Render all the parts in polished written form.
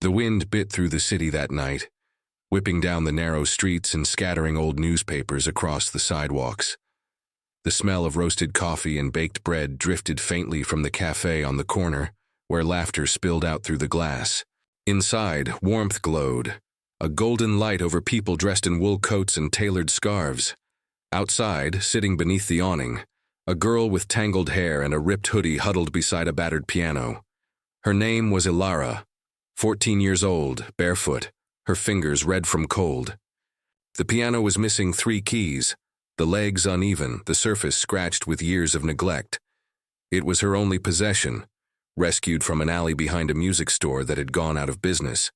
The wind bit through the city that night, whipping down the narrow streets and scattering old newspapers across the sidewalks. The smell of roasted coffee and baked bread drifted faintly from the café on the corner, where laughter spilled out through the glass. Inside, warmth glowed, a golden light over people dressed in wool coats and tailored scarves. Outside, sitting beneath the awning, a girl with tangled hair and a ripped hoodie huddled beside a battered piano. Her name was Ilara, 14 years old, barefoot, her fingers red from cold. The piano was missing 3 keys, the legs uneven, the surface scratched with years of neglect. It was her only possession, rescued from an alley behind a music store that had gone out of business.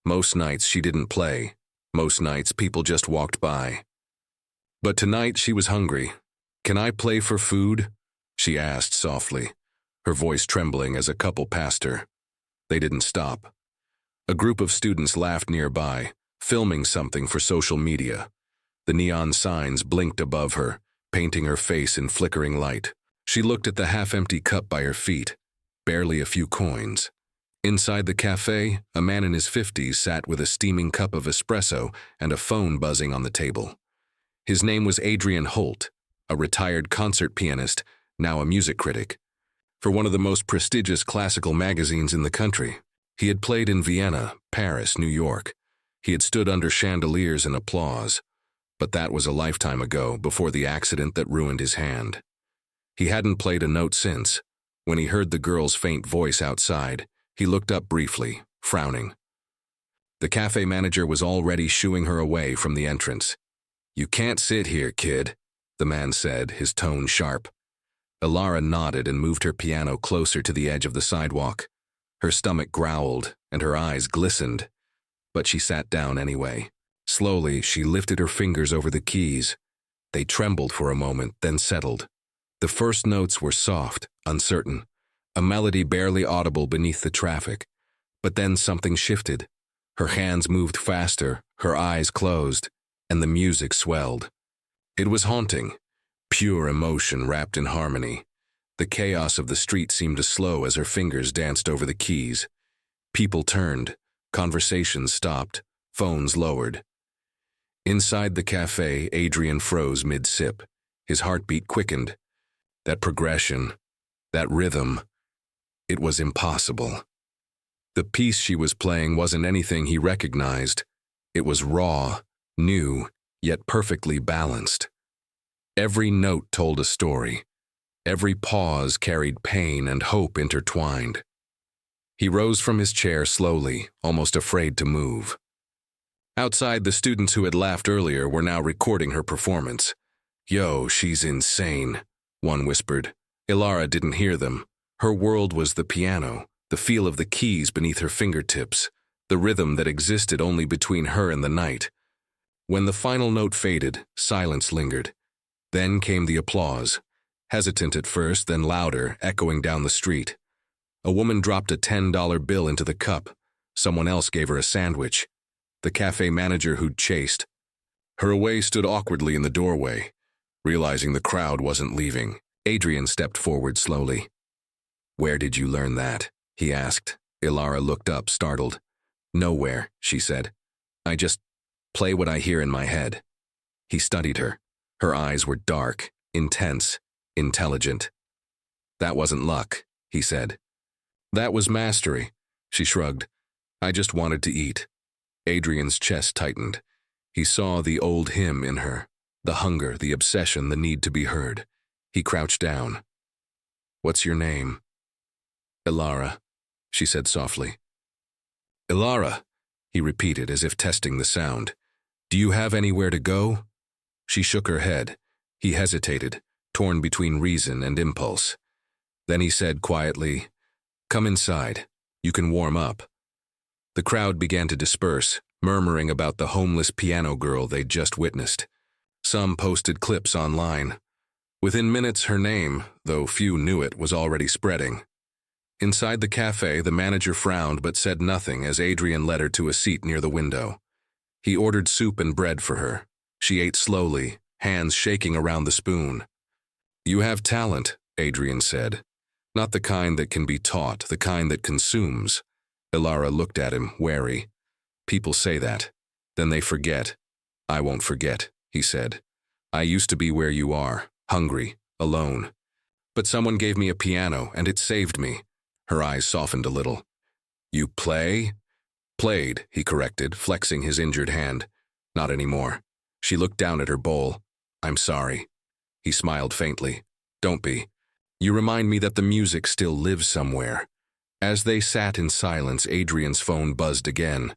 Most nights she didn't play. Most nights people just walked by. But tonight she was hungry. "Can I play for food?" she asked softly, her voice trembling as a couple passed her. They didn't stop. A group of students laughed nearby, filming something for social media. The neon signs blinked above her, painting her face in flickering light. She looked at the half-empty cup by her feet, barely a few coins. Inside the cafe, a man in his 50s sat with a steaming cup of espresso and a phone buzzing on the table. His name was Adrian Holt, a retired concert pianist, now a music critic. For one of the most prestigious classical magazines in the country, he had played in Vienna, Paris, New York. He had stood under chandeliers and applause. But that was a lifetime ago, before the accident that ruined his hand. He hadn't played a note since. When he heard the girl's faint voice outside, he looked up briefly, frowning. The cafe manager was already shooing her away from the entrance. "You can't sit here, kid," the man said, his tone sharp. Ilara nodded and moved her piano closer to the edge of the sidewalk. Her stomach growled and her eyes glistened, but she sat down anyway. Slowly, she lifted her fingers over the keys. They trembled for a moment, then settled. The first notes were soft, uncertain, a melody barely audible beneath the traffic. But then something shifted. Her hands moved faster, her eyes closed, and the music swelled. It was haunting, pure emotion wrapped in harmony. The chaos of the street seemed to slow as her fingers danced over the keys. People turned, conversations stopped, phones lowered. Inside the cafe, Adrian froze mid-sip. His heartbeat quickened. That progression, that rhythm, it was impossible. The piece she was playing wasn't anything he recognized. It was raw, new, yet perfectly balanced. Every note told a story. Every pause carried pain and hope intertwined. He rose from his chair slowly, almost afraid to move. Outside, the students who had laughed earlier were now recording her performance. "Yo, she's insane," one whispered. Ilara didn't hear them. Her world was the piano, the feel of the keys beneath her fingertips, the rhythm that existed only between her and the night. When the final note faded, silence lingered. Then came the applause, hesitant at first, then louder, echoing down the street. A woman dropped a $10 bill into the cup. Someone else gave her a sandwich. The cafe manager who'd chased her away stood awkwardly in the doorway. Realizing the crowd wasn't leaving, Adrian stepped forward slowly. "Where did you learn that?" he asked. Ilara looked up, startled. "Nowhere," she said. "I just play what I hear in my head." He studied her. Her eyes were dark, intense, intelligent. "That wasn't luck," he said. "That was mastery," she shrugged. "I just wanted to eat." Adrian's chest tightened. He saw the old him in her, the hunger, the obsession, the need to be heard. He crouched down. "What's your name?" "Ilara," she said softly. "Ilara," he repeated as if testing the sound. "Do you have anywhere to go?" She shook her head. He hesitated, torn between reason and impulse. Then he said quietly, "Come inside. You can warm up." The crowd began to disperse, murmuring about the homeless piano girl they'd just witnessed. Some posted clips online. Within minutes, her name, though few knew it, was already spreading. Inside the cafe, the manager frowned but said nothing as Adrian led her to a seat near the window. He ordered soup and bread for her. She ate slowly, hands shaking around the spoon. "You have talent," Adrian said. "Not the kind that can be taught, the kind that consumes." Ilara looked at him, wary. People say that. Then they forget. I won't forget, he said. I used to be where you are, hungry, alone. But someone gave me a piano, and it saved me. Her eyes softened a little. You play? Played, he corrected, flexing his injured hand. Not anymore. She looked down at her bowl. I'm sorry. He smiled faintly. Don't be. You remind me that the music still lives somewhere. As they sat in silence, Adrian's phone buzzed again.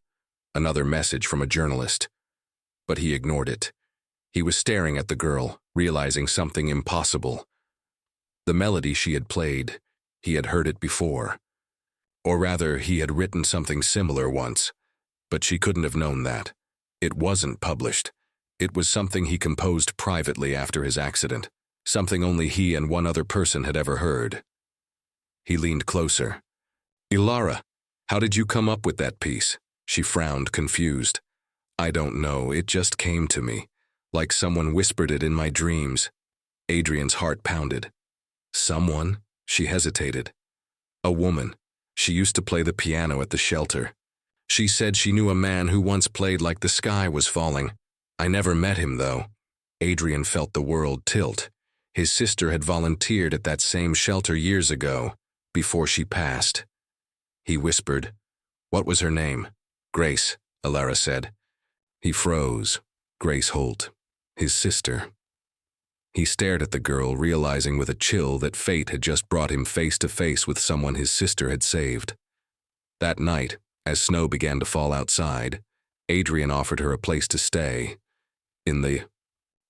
Another message from a journalist. But he ignored it. He was staring at the girl, realizing something impossible. The melody she had played, he had heard it before. Or rather, he had written something similar once. But she couldn't have known that. It wasn't published. It was something he composed privately after his accident. Something only he and one other person had ever heard. He leaned closer. Ilara, how did you come up with that piece? She frowned, confused. I don't know, it just came to me. Like someone whispered it in my dreams. Adrian's heart pounded. Someone? She hesitated. A woman. She used to play the piano at the shelter. She said she knew a man who once played like the sky was falling. I never met him, though. Adrian felt the world tilt. His sister had volunteered at that same shelter years ago, before she passed. He whispered. What was her name? Grace, Ilara said. He froze. Grace Holt. His sister. He stared at the girl, realizing with a chill that fate had just brought him face to face with someone his sister had saved. That night, as snow began to fall outside, Adrian offered her a place to stay. In the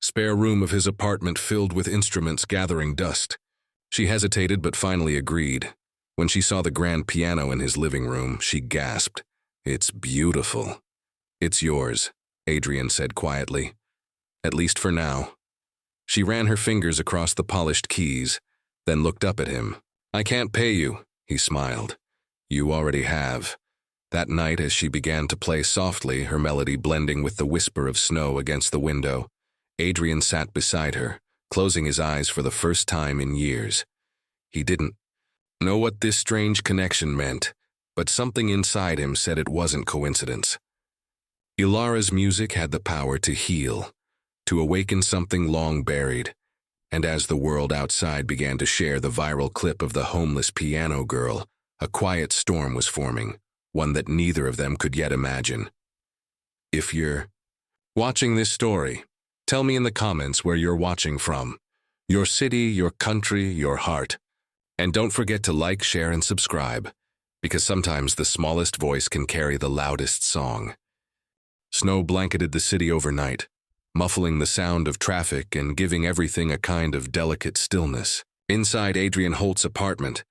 spare room of his apartment filled with instruments gathering dust. She hesitated but finally agreed. When she saw the grand piano in his living room, she gasped. It's beautiful. It's yours, Adrian said quietly. At least for now. She ran her fingers across the polished keys, then looked up at him. I can't pay you, he smiled. You already have. That night, as she began to play softly, her melody blending with the whisper of snow against the window, Adrian sat beside her, closing his eyes for the first time in years. He didn't know what this strange connection meant, but something inside him said it wasn't coincidence. Ilara's music had the power to heal, to awaken something long buried, and as the world outside began to share the viral clip of the homeless piano girl, a quiet storm was forming, one that neither of them could yet imagine. If you're watching this story, tell me in the comments where you're watching from. Your city, your country, your heart. And don't forget to like, share, and subscribe, because sometimes the smallest voice can carry the loudest song. Snow blanketed the city overnight, muffling the sound of traffic and giving everything a kind of delicate stillness. Inside Adrian Holt's apartment,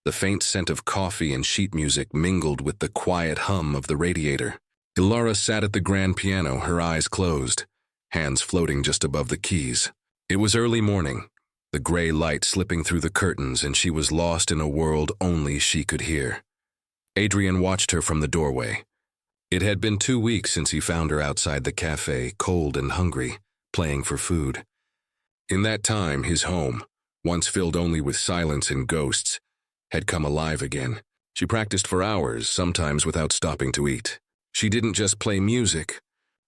the faint scent of coffee and sheet music mingled with the quiet hum of the radiator. Ilara sat at the grand piano, her eyes closed, hands floating just above the keys. It was early morning, the gray light slipping through the curtains, and she was lost in a world only she could hear. Adrian watched her from the doorway. It had been 2 weeks since he found her outside the café, cold and hungry, playing for food. In that time, his home, once filled only with silence and ghosts, had come alive again. She practiced for hours, sometimes without stopping to eat. She didn't just play music.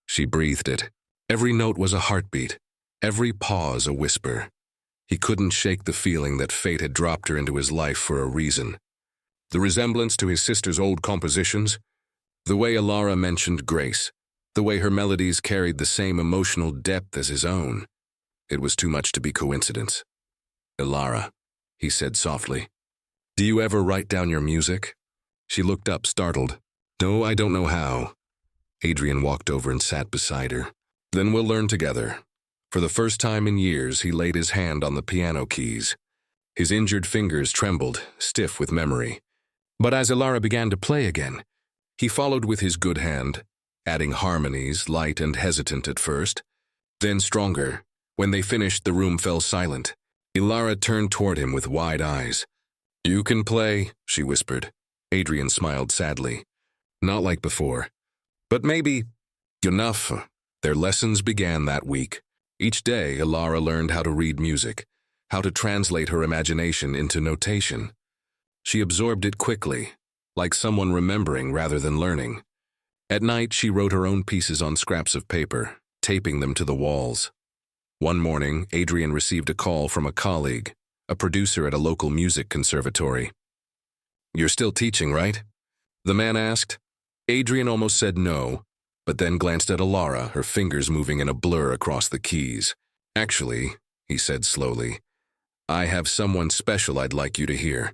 She breathed it. Every note was a heartbeat, every pause a whisper. He couldn't shake the feeling that fate had dropped her into his life for a reason. The resemblance to his sister's old compositions, the way Ilara mentioned Grace, the way her melodies carried the same emotional depth as his own. It was too much to be coincidence. Ilara, he said softly, do you ever write down your music? She looked up, startled. No, I don't know how. Adrian walked over and sat beside her. Then we'll learn together. For the first time in years, he laid his hand on the piano keys. His injured fingers trembled, stiff with memory. But as Ilara began to play again, he followed with his good hand, adding harmonies, light and hesitant at first, then stronger. When they finished, the room fell silent. Ilara turned toward him with wide eyes. You can play, she whispered. Adrian smiled sadly. Not like before. But maybe enough. Their lessons began that week. Each day, Ilara learned how to read music, how to translate her imagination into notation. She absorbed it quickly, like someone remembering rather than learning. At night, she wrote her own pieces on scraps of paper, taping them to the walls. One morning, Adrian received a call from a colleague, a producer at a local music conservatory. "You're still teaching, right?" the man asked. Adrian almost said no, but then glanced at Alara, her fingers moving in a blur across the keys. "Actually," he said slowly, "I have someone special I'd like you to hear."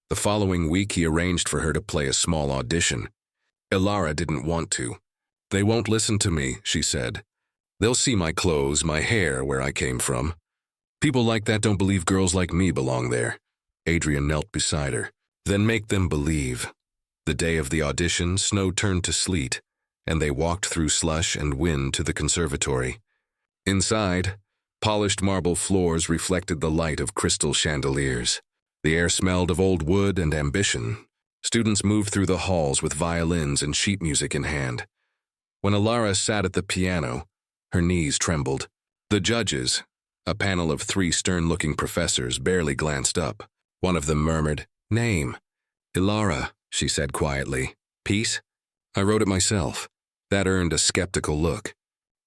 The following week, he arranged for her to play a small audition. Alara didn't want to. "They won't listen to me," she said. "They'll see my clothes, my hair, where I came from. People like that don't believe girls like me belong there." Adrian knelt beside her. "Then make them believe." The day of the audition, snow turned to sleet, and they walked through slush and wind to the conservatory. Inside, polished marble floors reflected the light of crystal chandeliers. The air smelled of old wood and ambition. Students moved through the halls with violins and sheet music in hand. When Alara sat at the piano, her knees trembled. The judges, a panel of 3 stern-looking professors, barely glanced up. One of them murmured, "Name." "Alara," she said quietly. "Piece? I wrote it myself." That earned a skeptical look.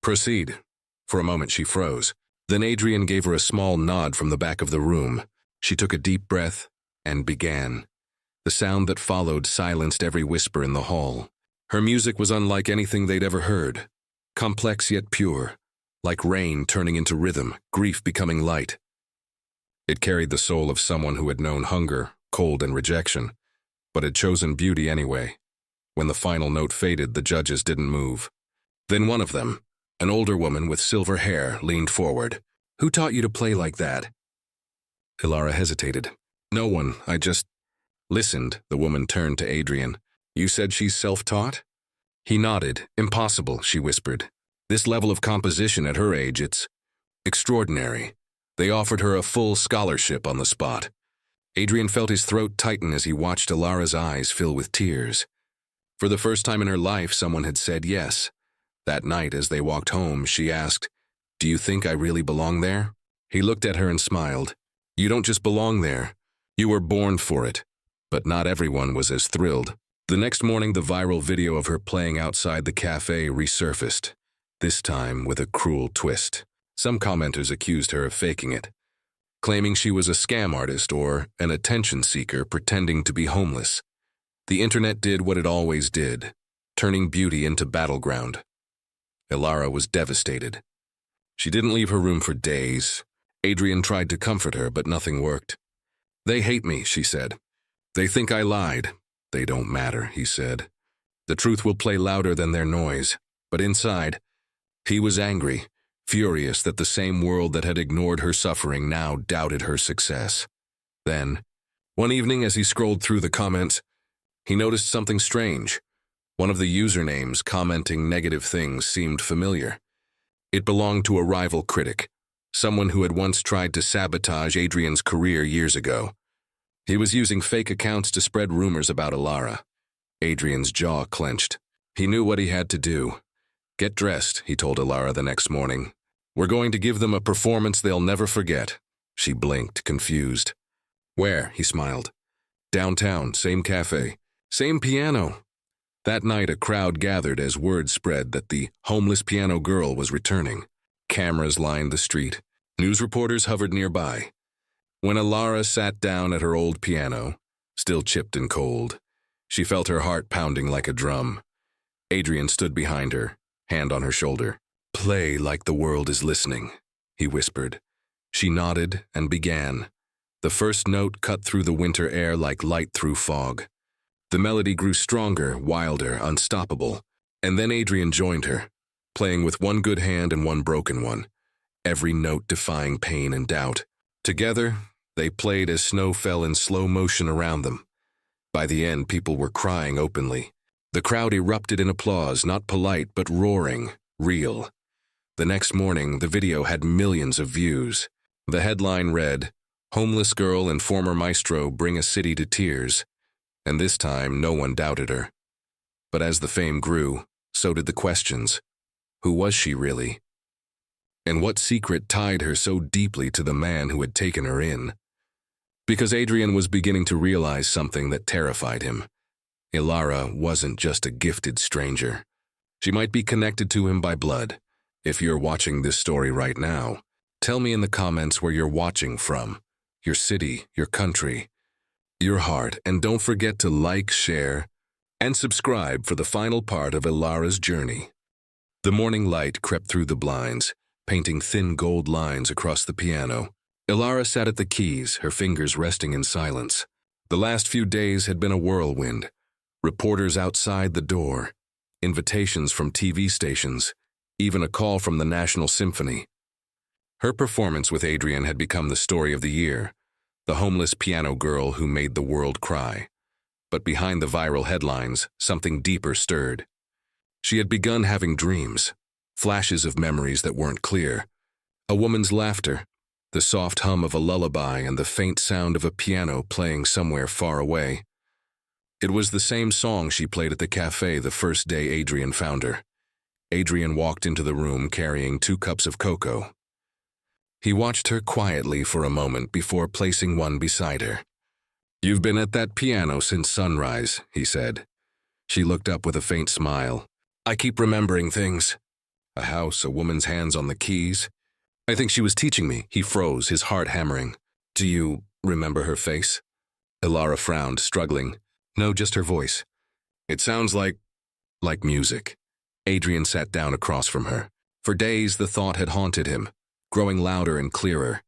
"Proceed." For a moment she froze. Then Adrian gave her a small nod from the back of the room. She took a deep breath and began. The sound that followed silenced every whisper in the hall. Her music was unlike anything they'd ever heard. Complex yet pure, like rain turning into rhythm, grief becoming light. It carried the soul of someone who had known hunger, cold, and rejection, but had chosen beauty anyway. When the final note faded, the judges didn't move. Then one of them, an older woman with silver hair, leaned forward. "Who taught you to play like that?" Alara hesitated. "No one, I just listened." The woman turned to Adrian. "You said she's self-taught?" He nodded. "Impossible," she whispered. "This level of composition at her age, it's extraordinary." They offered her a full scholarship on the spot. Adrian felt his throat tighten as he watched Alara's eyes fill with tears. For the first time in her life, someone had said yes. That night, as they walked home, she asked, "Do you think I really belong there?" He looked at her and smiled. "You don't just belong there. You were born for it." But not everyone was as thrilled. The next morning, the viral video of her playing outside the café resurfaced, this time with a cruel twist. Some commenters accused her of faking it, claiming she was a scam artist or an attention seeker pretending to be homeless. The internet did what it always did, turning beauty into battleground. Alara was devastated. She didn't leave her room for days. Adrian tried to comfort her, but nothing worked. "They hate me," she said. "They think I lied." "They don't matter," he said. "The truth will play louder than their noise." But inside, he was angry, furious that the same world that had ignored her suffering now doubted her success. Then, one evening as he scrolled through the comments, he noticed something strange. One of the usernames commenting negative things seemed familiar. It belonged to a rival critic, someone who had once tried to sabotage Adrian's career years ago. He was using fake accounts to spread rumors about Alara. Adrian's jaw clenched. He knew what he had to do. "Get dressed," he told Alara the next morning. "We're going to give them a performance they'll never forget." She blinked, confused. "Where?" he smiled. "Downtown, same cafe, same piano." That night, a crowd gathered as word spread that the homeless piano girl was returning. Cameras lined the street. News reporters hovered nearby. When Alara sat down at her old piano, still chipped and cold, she felt her heart pounding like a drum. Adrian stood behind her, hand on her shoulder. "Play like the world is listening," he whispered. She nodded and began. The first note cut through the winter air like light through fog. The melody grew stronger, wilder, unstoppable. And then Adrian joined her, playing with one good hand and one broken one, every note defying pain and doubt. Together, they played as snow fell in slow motion around them. By the end, people were crying openly. The crowd erupted in applause, not polite, but roaring, real. The next morning, the video had millions of views. The headline read, "Homeless girl and former maestro bring a city to tears." And this time, no one doubted her. But as the fame grew, so did the questions. Who was she really? And what secret tied her so deeply to the man who had taken her in? Because Adrian was beginning to realize something that terrified him. Ilara wasn't just a gifted stranger. She might be connected to him by blood. If you're watching this story right now, tell me in the comments where you're watching from, your city, your country, your heart, and don't forget to like, share, and subscribe for the final part of Ilara's journey. The morning light crept through the blinds, painting thin gold lines across the piano. Ilara sat at the keys, her fingers resting in silence. The last few days had been a whirlwind. Reporters outside the door, invitations from TV stations, even a call from the National Symphony. Her performance with Adrian had become the story of the year, the homeless piano girl who made the world cry. But behind the viral headlines, something deeper stirred. She had begun having dreams, flashes of memories that weren't clear. A woman's laughter, the soft hum of a lullaby, and the faint sound of a piano playing somewhere far away. It was the same song she played at the café the first day Adrian found her. Adrian walked into the room carrying 2 cups of cocoa. He watched her quietly for a moment before placing one beside her. "You've been at that piano since sunrise," he said. She looked up with a faint smile. "I keep remembering things. A house, a woman's hands on the keys. I think she was teaching me." He froze, his heart hammering. "Do you remember her face?" Ilara frowned, struggling. "No, just her voice. It sounds like music." Adrian sat down across from her. For days the thought had haunted him, growing louder and clearer.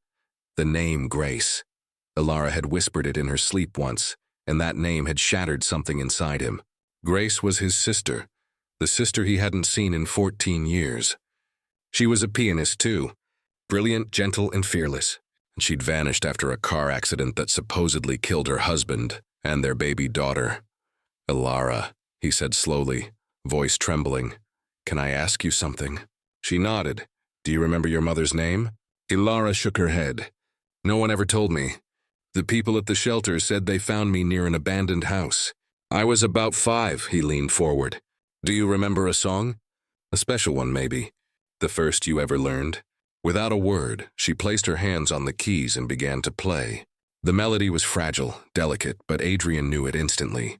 The name Grace. Ilara had whispered it in her sleep once, and that name had shattered something inside him. Grace was his sister, the sister he hadn't seen in 14 years. She was a pianist too, brilliant, gentle, and fearless. And she'd vanished after a car accident that supposedly killed her husband and their baby daughter. "Ilara," he said slowly, voice trembling, "can I ask you something?" She nodded. "Do you remember your mother's name?" Ilara shook her head. "No one ever told me. The people at the shelter said they found me near an abandoned house. I was about 5, he leaned forward. "Do you remember a song? A special one, maybe? The first you ever learned?" Without a word, she placed her hands on the keys and began to play. The melody was fragile, delicate, but Adrian knew it instantly.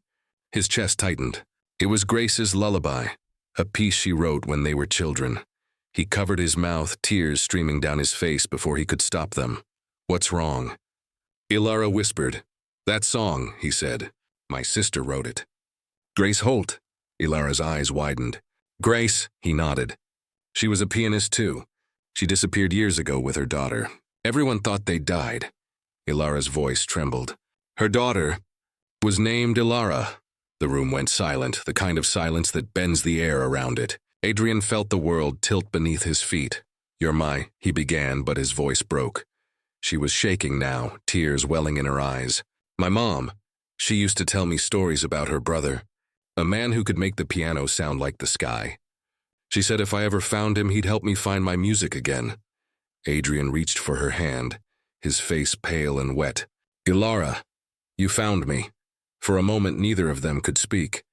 His chest tightened. It was Grace's lullaby, a piece she wrote when they were children. He covered his mouth, tears streaming down his face before he could stop them. "What's wrong?" Ilara whispered. "That song," he said. "My sister wrote it." "Grace Holt?" Ilara's eyes widened. "Grace," he nodded. "She was a pianist too. She disappeared years ago with her daughter. Everyone thought they died." Ilara's voice trembled. "Her daughter was named Ilara." The room went silent, the kind of silence that bends the air around it. Adrian felt the world tilt beneath his feet. He began, but his voice broke. She was shaking now, tears welling in her eyes. "My mom, she used to tell me stories about her brother, a man who could make the piano sound like the sky. She said if I ever found him, he'd help me find my music again." Adrian reached for her hand, his face pale and wet. "Ilara, you found me." For a moment, neither of them could speak.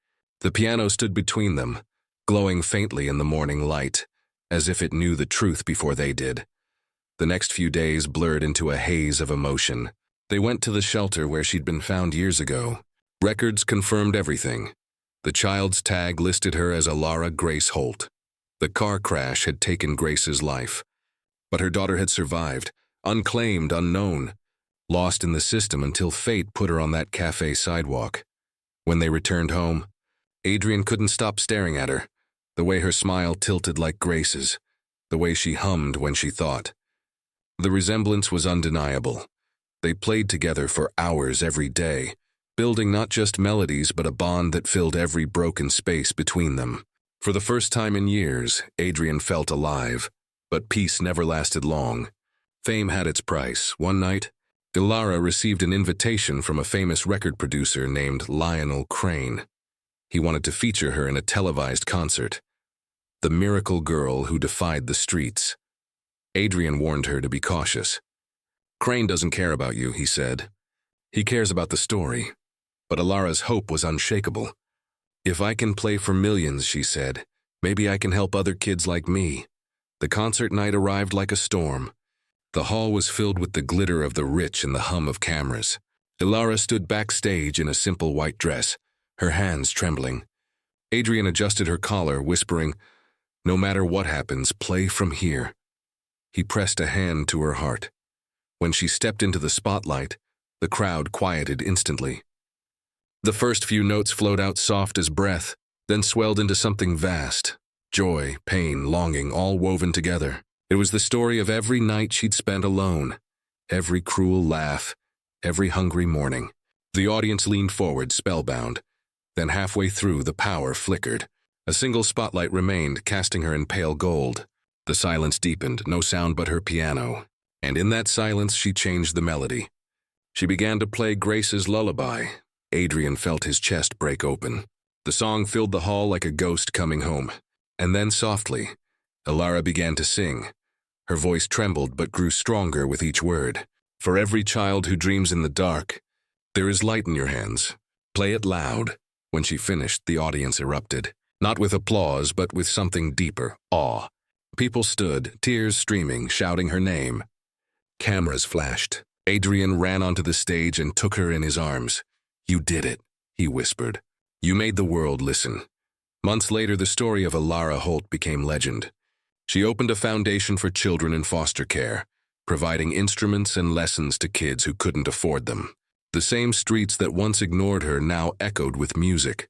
The piano stood between them, glowing faintly in the morning light, as if it knew the truth before they did. The next few days blurred into a haze of emotion. They went to the shelter where she'd been found years ago. Records confirmed everything. The child's tag listed her as Ilara Grace Holt. The car crash had taken Grace's life, but her daughter had survived, unclaimed, unknown, lost in the system until fate put her on that cafe sidewalk. When they returned home, Adrian couldn't stop staring at her, the way her smile tilted like Grace's, the way she hummed when she thought. The resemblance was undeniable. They played together for hours every day, building not just melodies but a bond that filled every broken space between them. For the first time in years, Adrian felt alive, but peace never lasted long. Fame had its price. One night, Ilara received an invitation from a famous record producer named Lionel Crane. He wanted to feature her in a televised concert. The miracle girl who defied the streets. Adrian warned her to be cautious. "Crane doesn't care about you," he said. "He cares about the story." But Ilara's hope was unshakable. "If I can play for millions," she said, "maybe I can help other kids like me." The concert night arrived like a storm. The hall was filled with the glitter of the rich and the hum of cameras. Ilara stood backstage in a simple white dress, her hands trembling. Adrian adjusted her collar, whispering, "No matter what happens, play from here." He pressed a hand to her heart. When she stepped into the spotlight, the crowd quieted instantly. The first few notes flowed out soft as breath, then swelled into something vast. Joy, pain, longing, all woven together. It was the story of every night she'd spent alone, every cruel laugh, every hungry morning. The audience leaned forward, spellbound. Then halfway through, the power flickered. A single spotlight remained, casting her in pale gold. The silence deepened, no sound but her piano. And in that silence, she changed the melody. She began to play Grace's lullaby. Adrian felt his chest break open. The song filled the hall like a ghost coming home. And then softly, Alara began to sing. Her voice trembled but grew stronger with each word. "For every child who dreams in the dark, there is light in your hands. Play it loud." When she finished, the audience erupted. Not with applause, but with something deeper, awe. People stood, tears streaming, shouting her name. Cameras flashed. Adrian ran onto the stage and took her in his arms. "You did it," he whispered. "You made the world listen." Months later, the story of Alara Holt became legend. She opened a foundation for children in foster care, providing instruments and lessons to kids who couldn't afford them. The same streets that once ignored her now echoed with music.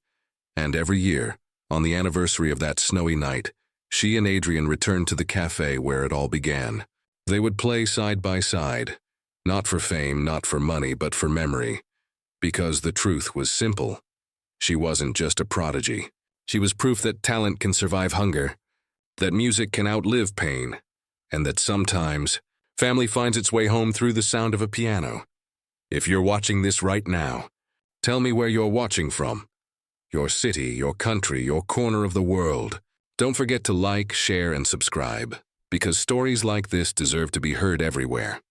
And every year, on the anniversary of that snowy night, she and Adrian returned to the café where it all began. They would play side by side, not for fame, not for money, but for memory. Because the truth was simple. She wasn't just a prodigy. She was proof that talent can survive hunger, that music can outlive pain, and that sometimes family finds its way home through the sound of a piano. If you're watching this right now, tell me where you're watching from. Your city, your country, your corner of the world. Don't forget to like, share, and subscribe, because stories like this deserve to be heard everywhere.